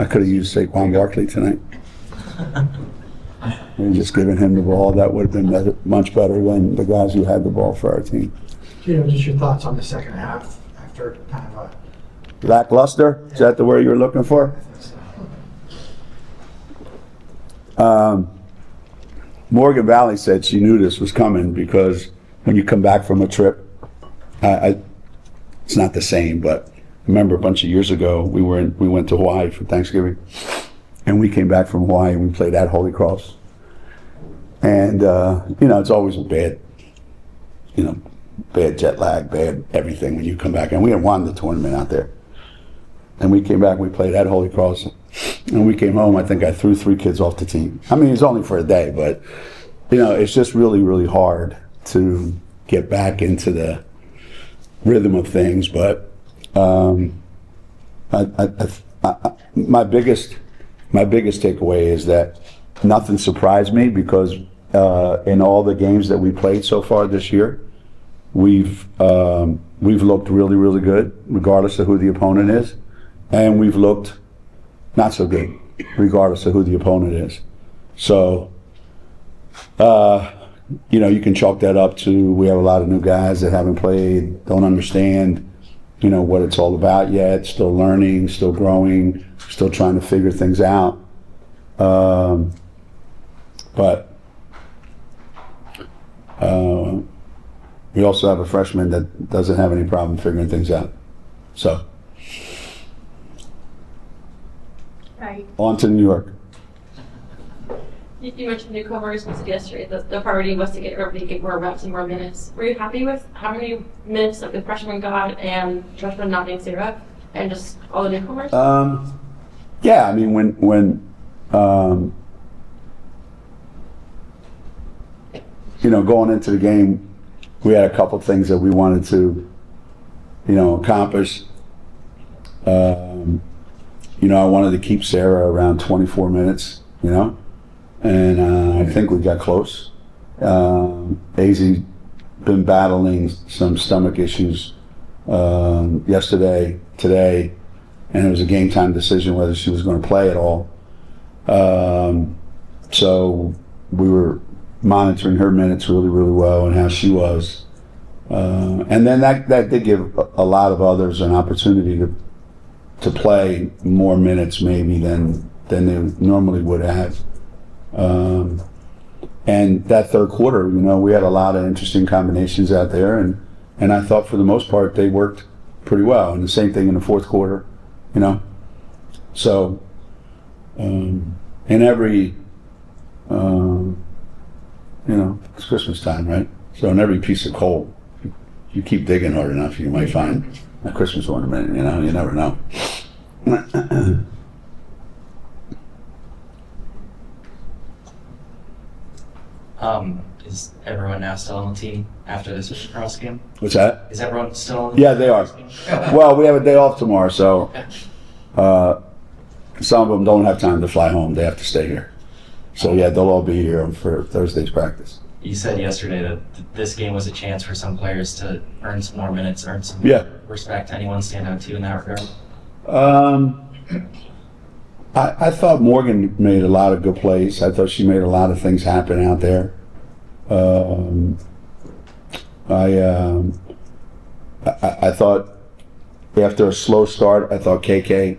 I could have used Saquon Barkley tonight. And just giving him the ball, that would have been much better than the guys who had the ball for our team. Just your thoughts on the second half after kind of a... Lackluster? Is that the word you were looking for? Morgan Valley said she knew this was coming because when you come back from a trip, it's not the same, but I remember a bunch of years ago we went to Hawaii for Thanksgiving, and we came back from Hawaii and we played at Holy Cross. And it's always a bad jet lag, bad everything when you come back. And we had won the tournament out there. And we came back, we played at Holy Cross, and we came home. I think I threw 3 kids off the team. I mean, it's only for a day, but it's just really, really hard to get back into the rhythm of things. But my biggest takeaway is that nothing surprised me because in all the games that we played so far this year, we've looked really, really good, regardless of who the opponent is. And we've looked not so good, regardless of who the opponent is. So, you can chalk that up to we have a lot of new guys that haven't played, don't understand, what it's all about yet, still learning, still growing, still trying to figure things out. But we also have a freshman that doesn't have any problem figuring things out. So. Right. On to New York. You mentioned newcomers. You said yesterday the priority was to get everybody to get more reps and more minutes. Were you happy with how many minutes that the freshmen got and freshmen not being zero and just all the newcomers? Yeah, I mean when going into the game, we had a couple things that we wanted to accomplish. I wanted to keep Sarah around 24 minutes, and I think we got close. Azie's been battling some stomach issues yesterday, today, and it was a game time decision whether she was going to play at all. So we were monitoring her minutes really, really well and how she was. And then that did give a lot of others an opportunity to play more minutes maybe than they normally would have. And that third quarter, we had a lot of interesting combinations out there, and I thought for the most part they worked pretty well. And the same thing in the fourth quarter, So in every, it's Christmas time, right? So in every piece of coal, you keep digging hard enough, you might find a Christmas ornament, you never know. Is everyone now still on the team after this cross game? What's that? Is everyone still on the team? Yeah, they are. Well, we have a day off tomorrow, so some of them don't have time to fly home. They have to stay here. So yeah, they'll all be here for Thursday's practice. You said yesterday that this game was a chance for some players to earn some more minutes, earn some respect. Anyone stand out to you in that regard? I thought Morgan made a lot of good plays. I thought she made a lot of things happen out there. I thought after a slow start, I thought KK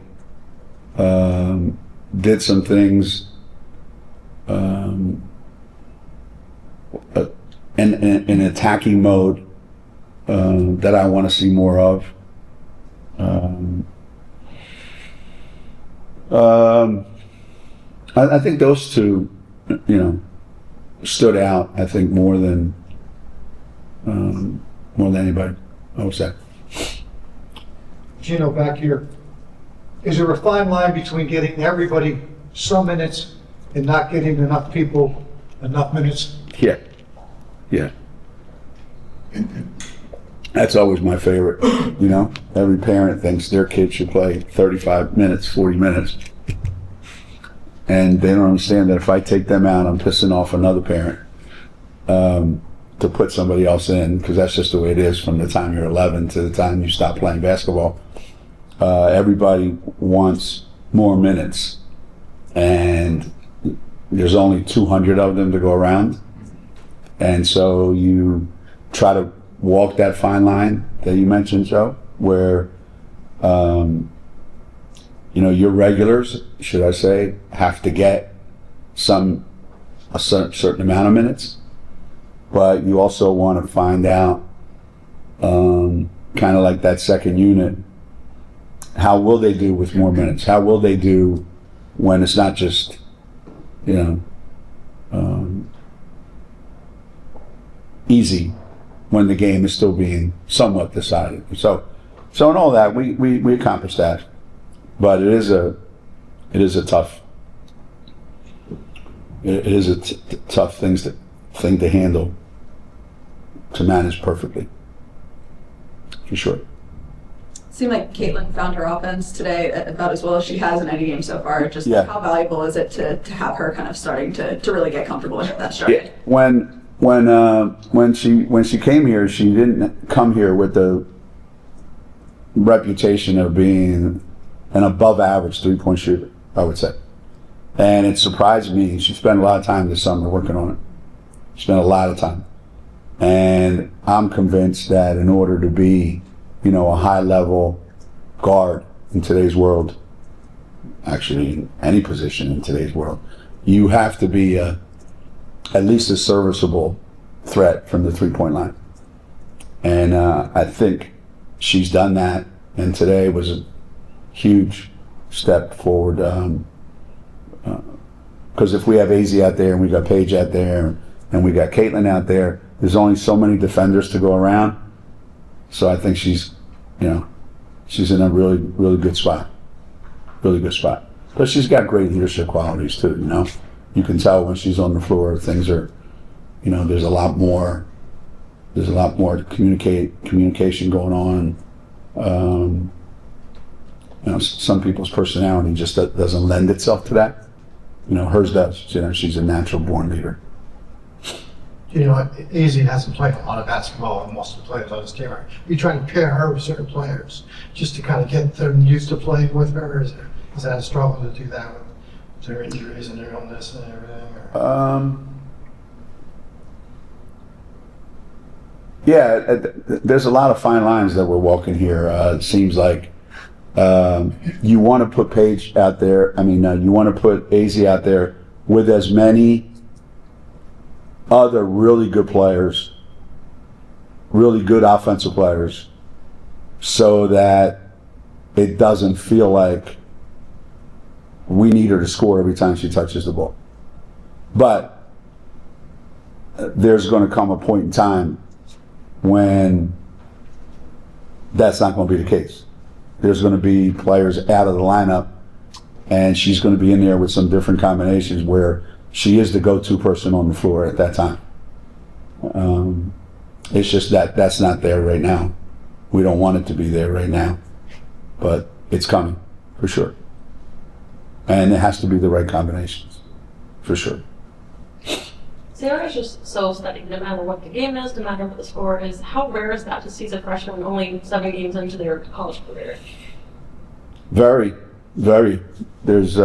did some things in attacking mode that I want to see more of. I think those two, stood out. I think more than anybody. I would say. Geno, back here. Is there a fine line between getting everybody some minutes and not getting enough people enough minutes? Yeah. That's always my favorite. Every parent thinks their kid should play 35 minutes, 40 minutes. And they don't understand that if I take them out, I'm pissing off another parent to put somebody else in, because that's just the way it is from the time you're 11 to the time you stop playing basketball. Everybody wants more minutes, and there's only 200 of them to go around. And so you try to walk that fine line that you mentioned, Joe, where, your regulars, should I say, have to get a certain amount of minutes, but you also want to find out, kind of like that second unit, how will they do with more minutes? How will they do when it's not just, easy, when the game is still being somewhat decided. So in all that, we accomplished that, but it is a tough thing to handle, to manage perfectly, for sure. Seemed like Caitlin found her offense today about as well as she has in any game so far. Just how valuable is it to have her kind of starting to really get comfortable with that started? Yeah. When she came here, she didn't come here with the reputation of being an above average 3-point shooter, I would say. And it surprised me. She spent a lot of time this summer working on it. She spent a lot of time. And I'm convinced that in order to be, a high-level guard in today's world, actually in any position in today's world, you have to be at least a serviceable threat from the 3-point line. And I think she's done that, and today was a huge step forward. Because if we have AZ out there, and we got Paige out there, and we got Caitlin out there, there's only so many defenders to go around. So I think she's in a really, really good spot. Really good spot. But she's got great leadership qualities too, You can tell when she's on the floor, things are, there's a lot more communication going on. Some people's personality just doesn't lend itself to that. Hers does. She's a natural born leader. AZ hasn't played a lot of basketball, and most of the players on this team are. You trying to pair her with certain players just to kind of get them used to playing with her? Is that a struggle to do that with their injuries and their illness and everything? There's a lot of fine lines that we're walking here. It seems like you want to put Paige out there. You want to put AZ out there with as many other really good players, really good offensive players, so that it doesn't feel like we need her to score every time she touches the ball. But there's going to come a point in time when that's not going to be the case. There's going to be players out of the lineup, and she's going to be in there with some different combinations where she is the go-to person on the floor at that time. It's just that's not there right now. We don't want it to be there right now, but it's coming for sure. And it has to be the right combinations, for sure. Sarah is just so steady, no matter what the game is, no matter what the score is. How rare is that to see a freshman only 7 games into their college career? Very, very. There's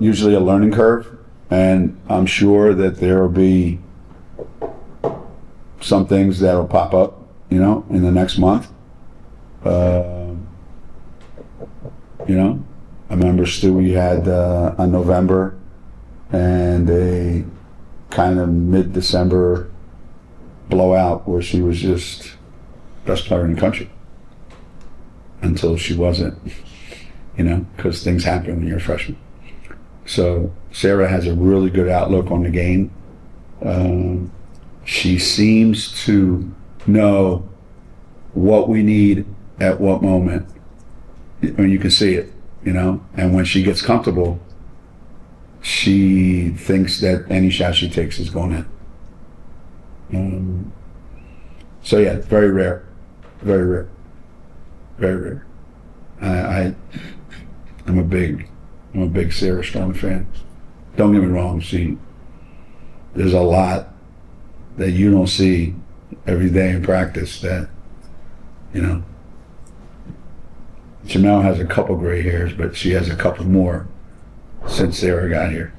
usually a learning curve, and I'm sure that there will be some things that will pop up, in the next month. I remember Stewie had a November and a kind of mid-December blowout where she was just best player in the country until she wasn't, because things happen when you're a freshman. So Sarah has a really good outlook on the game. She seems to know what we need at what moment. You can see it, and when she gets comfortable, she thinks that any shot she takes is going in. So yeah, very rare, very rare, very rare. I'm a big Sarah Strong fan. Don't get me wrong, there's a lot that you don't see every day in practice that, Jamel has a couple gray hairs, but she has a couple more since Sarah got here.